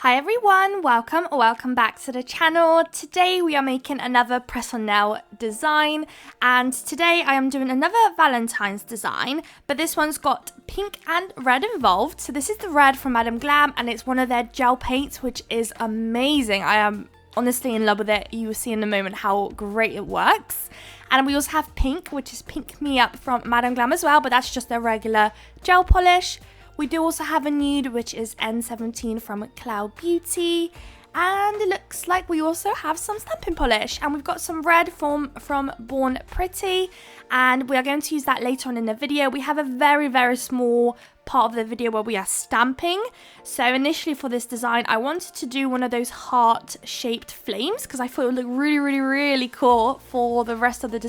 Hi everyone, welcome back to the channel. Today we are making another press on nail design, and today I am doing another Valentine's design, but this one's got pink and red involved. So this is the red from Madame Glam, and it's one of their gel paints, which is amazing. I am honestly in love with it. You will see in a moment how great it works. And we also have pink, which is Pink Me Up from Madame Glam as well, but that's just their regular gel polish. We do also have a nude, which is N17 from Cloud Beauty. And it looks like we also have some stamping polish. And we've got some red from Born Pretty. And we are going to use that later on in the video. We have a very small part of the video where we are stamping. So initially for this design, I wanted to do one of those heart-shaped flames because I thought it would look really cool for the rest of the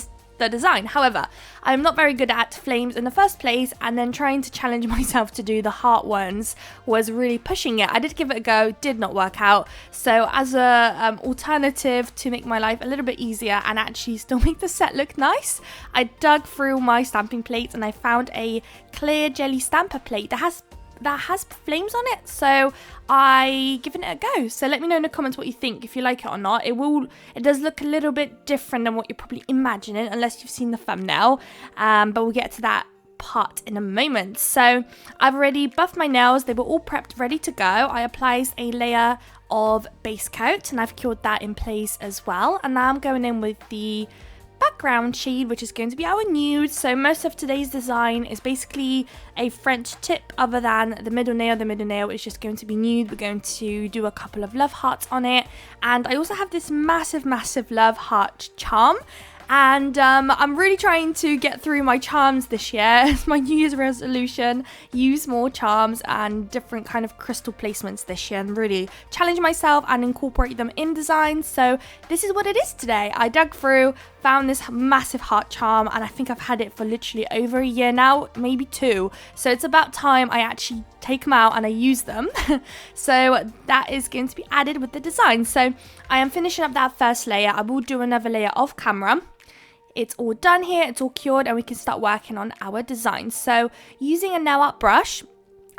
design. However, I'm not very good at flames in the first place, and then trying to challenge myself to do the heart ones was really pushing it. I did give it a go, did not work out. So as a alternative to make my life a little bit easier and actually still make the set look nice, I dug through my stamping plates and I found a clear jelly stamper plate that has flames on it, so I given it a go. So let me know in the comments what you think, if you like it or not. It does look a little bit different than what you're probably imagining, unless you've seen the thumbnail, but we'll get to that part in a moment. So I've already buffed my nails, they were all prepped ready to go. I applied a layer of base coat and I've cured that in place as well, and now I'm going in with the background shade, which is going to be our nude. So most of today's design is basically a French tip other than the middle nail. The middle nail is just going to be nude. We're going to do a couple of love hearts on it, and I also have this massive love heart charm. And I'm really trying to get through my charms this year. It's my New Year's resolution, use more charms and different kind of crystal placements this year and really challenge myself and incorporate them in design. So this is what it is today. I dug through, found this massive heart charm, and I think I've had it for literally over a year now, maybe 2. So it's about time I actually take them out and I use them. So that is going to be added with the design. So I am finishing up that first layer. I will do another layer off camera. It's all done here, it's all cured, and we can start working on our design. So using a nail art brush,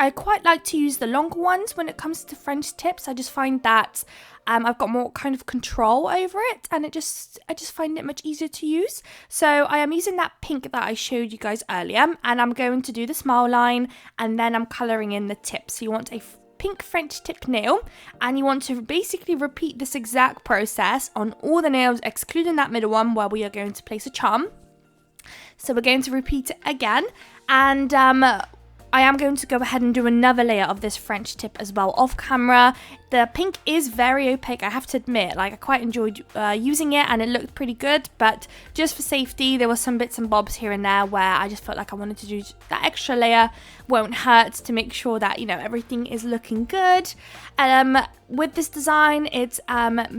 I quite like to use the longer ones when it comes to French tips. I just find that I've got more kind of control over it, and I just find it much easier to use. So I am using that pink that I showed you guys earlier, and I'm going to do the smile line, and then I'm colouring in the tips. So you want a pink French tip nail, and you want to basically repeat this exact process on all the nails excluding that middle one where we are going to place a charm. So we're going to repeat it again, and I am going to go ahead and do another layer of this French tip as well off camera. The pink is very opaque, I have to admit. Like, I quite enjoyed using it and it looked pretty good, but just for safety there were some bits and bobs here and there where I just felt like I wanted to do that extra layer. Won't hurt to make sure that, you know, everything is looking good. With this design, it's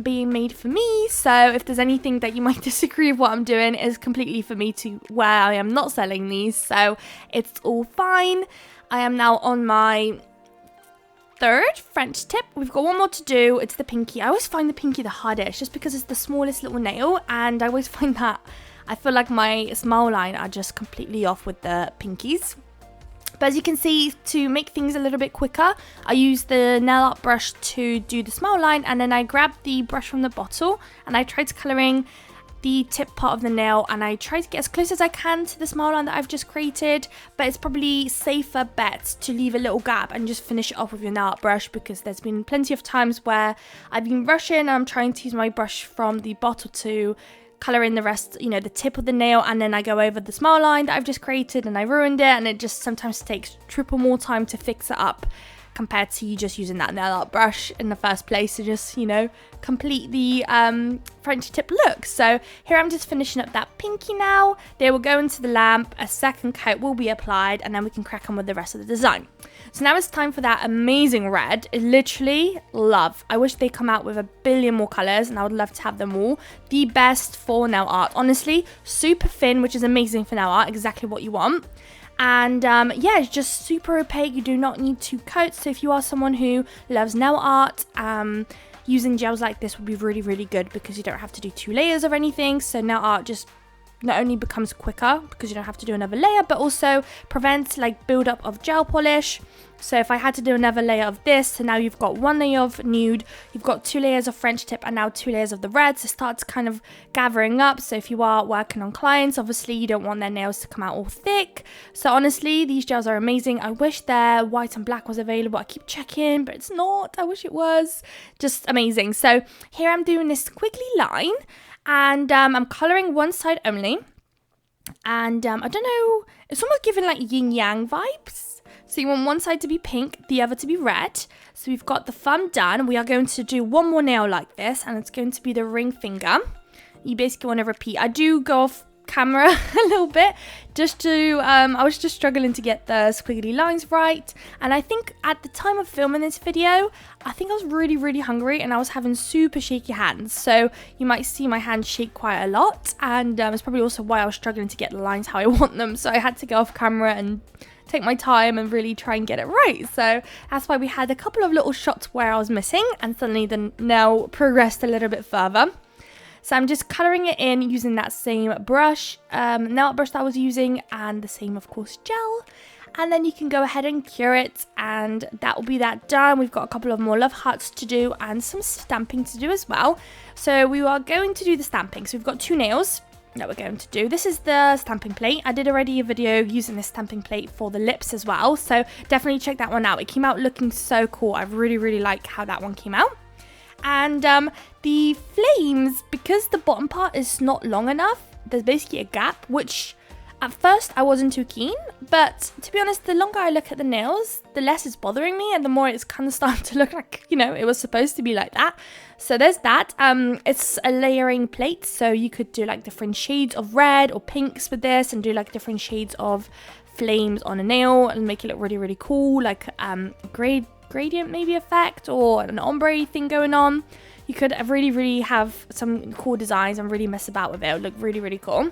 being made for me, so if there's anything that you might disagree with what I'm doing, it's completely for me to wear. I am not selling these, so it's all fine. I am now on my 3rd French tip. We've got one more to do. It's the pinky. I always find the pinky the hardest just because it's the smallest little nail, and I always find that I feel like my smile line are just completely off with the pinkies. But as you can see, to make things a little bit quicker, I use the nail art brush to do the smile line, and then I grab the brush from the bottle and I tried colouring the tip part of the nail, and I try to get as close as I can to the smile line that I've just created, but it's probably safer bet to leave a little gap and just finish it off with your nail art brush, because there's been plenty of times where I've been rushing and I'm trying to use my brush from the bottle to colour in the rest, you know, the tip of the nail, and then I go over the smile line that I've just created and I ruined it, and it just sometimes takes triple more time to fix it up compared to you just using that nail art brush in the first place to just, you know, complete the French tip look. So here I'm just finishing up that pinky now. They will go into the lamp, a second coat will be applied, and then we can crack on with the rest of the design. So now it's time for that amazing red. I literally love. I wish they come out with a billion more colours, and I would love to have them all. The best for nail art, honestly. Super thin, which is amazing for nail art, exactly what you want. And yeah, it's just super opaque. You do not need 2 coats. So if you are someone who loves nail art, using gels like this would be really good, because you don't have to do 2 layers of anything. So nail art just not only becomes quicker because you don't have to do another layer, but also prevents like buildup of gel polish. So if I had to do another layer of this, so now you've got 1 layer of nude, you've got 2 layers of French tip, and now 2 layers of the red. So it starts kind of gathering up. So if you are working on clients, obviously you don't want their nails to come out all thick. So honestly, these gels are amazing. I wish their white and black was available. I keep checking, but it's not. I wish it was. Just amazing. So here I'm doing this squiggly line, and I'm colouring one side only. And I don't know, it's almost giving like yin yang vibes. So you want one side to be pink, the other to be red. So we've got the thumb done. We are going to do one more nail like this, and it's going to be the ring finger. You basically want to repeat. I do go off camera a little bit just to, I was just struggling to get the squiggly lines right. And I think at the time of filming this video, I think I was really, really hungry and I was having super shaky hands. So you might see my hands shake quite a lot. And it's probably also why I was struggling to get the lines how I want them. So I had to go off camera and take my time and really try and get it right. So that's why we had a couple of little shots where I was missing, and suddenly the nail progressed a little bit further. So I'm just colouring it in using that same brush, nail brush that I was using, and the same, of course, gel. And then you can go ahead and cure it, and that will be that done. We've got a couple of more love hearts to do and some stamping to do as well. So we are going to do the stamping. So we've got 2 nails that we're going to do. This is the stamping plate. I did already a video using this stamping plate for the lips as well, so definitely check that one out. It came out looking so cool. I really, really like how that one came out. And the flames, because the bottom part is not long enough, there's basically a gap, which at first I wasn't too keen, but to be honest, the longer I look at the nails, the less it's bothering me, and the more it's kind of starting to look like, you know, it was supposed to be like that. So there's that. It's a layering plate, so you could do like different shades of red or pinks with this, and do like different shades of flames on a nail and make it look really, really cool, like gradient maybe effect or an ombre thing going on. You could really, really have some cool designs and really mess about with it. It would look really, really cool.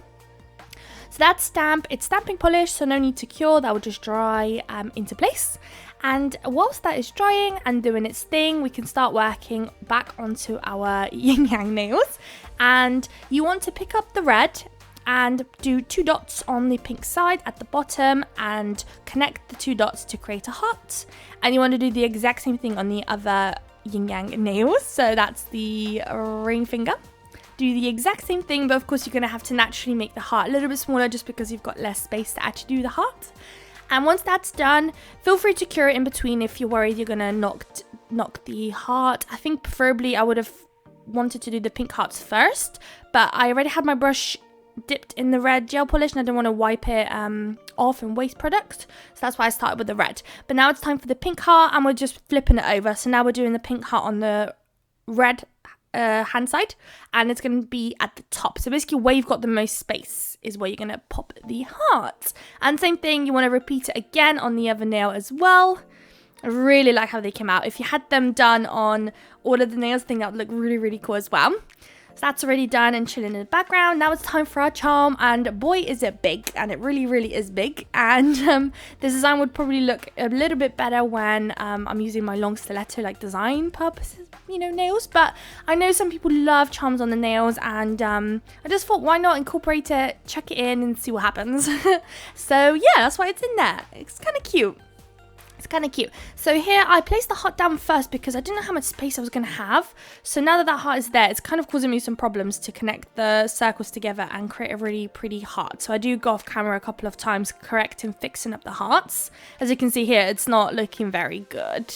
So that stamp, it's stamping polish, so no need to cure. That will just dry into place. And whilst that is drying and doing its thing, we can start working back onto our yin yang nails. And you want to pick up the red and do 2 dots on the pink side at the bottom and connect the 2 dots to create a heart. And you want to do the exact same thing on the other yin yang nails. So that's the ring finger. Do the exact same thing, but of course you're going to have to naturally make the heart a little bit smaller just because you've got less space to actually do the heart. And once that's done, feel free to cure it in between if you're worried you're going to knock the heart. I think preferably I would have wanted to do the pink hearts first, but I already had my brush dipped in the red gel polish and I didn't want to wipe it off and waste product, so that's why I started with the red. But now it's time for the pink heart, and we're just flipping it over. So now we're doing the pink heart on the red hand side, and it's going to be at the top. So basically where you've got the most space is where you're going to pop the heart. And same thing, you want to repeat it again on the other nail as well. I really like how they came out. If you had them done on all of the nails, I think that would look really, really cool as well. So that's already done and chilling in the background. Now it's time for our charm, and boy is it big, and it really, really is big. And this design would probably look a little bit better when I'm using my long stiletto like design purposes, you know, nails. But I know some people love charms on the nails, and I just thought, why not incorporate it, chuck it in and see what happens. So yeah, that's why it's in there. It's kind of cute. It's kind of cute. So here I placed the heart down first because I didn't know how much space I was going to have. So now that that heart is there, it's kind of causing me some problems to connect the circles together and create a really pretty heart. So I do go off camera a couple of times correcting, fixing up the hearts. As you can see here, it's not looking very good.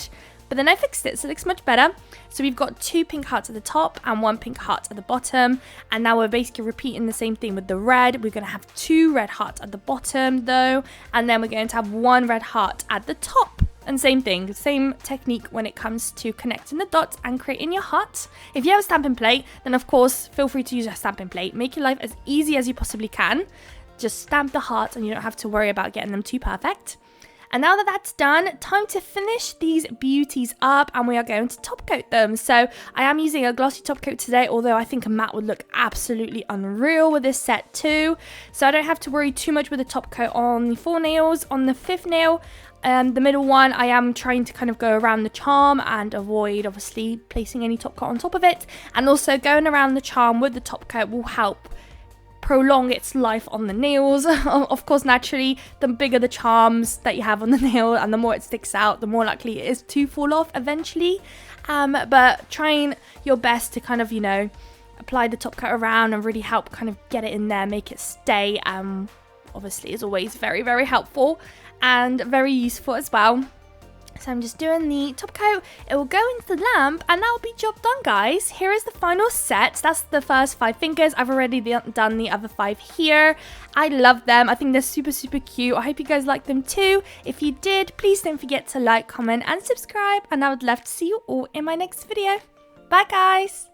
But then I fixed it, so it looks much better. So we've got 2 pink hearts at the top and 1 pink heart at the bottom. And now we're basically repeating the same thing with the red. We're going to have 2 red hearts at the bottom though. And then we're going to have 1 red heart at the top. And same thing, same technique when it comes to connecting the dots and creating your heart. If you have a stamping plate, then of course, feel free to use a stamping plate. Make your life as easy as you possibly can. Just stamp the heart and you don't have to worry about getting them too perfect. And now that that's done, time to finish these beauties up, and we are going to top coat them. So I am using a glossy top coat today, although I think a matte would look absolutely unreal with this set too. So I don't have to worry too much with the top coat on the 4 nails. On the 5th nail, the middle one, I am trying to kind of go around the charm and avoid obviously placing any top coat on top of it. And also going around the charm with the top coat will help prolong its life on the nails. Of course, naturally, the bigger the charms that you have on the nail and the more it sticks out, the more likely it is to fall off eventually. But trying your best to kind of, you know, apply the top coat around and really help kind of get it in there, make it stay, obviously is always very, very helpful and very useful as well. So I'm just doing the top coat, it will go into the lamp, and that'll be job done, guys. Here is the final set. That's the first 5 fingers. I've already done the other 5 here. I love them. I think they're super, super cute. I hope you guys like them too. If you did, please don't forget to like, comment, and subscribe, and I would love to see you all in my next video. Bye, guys.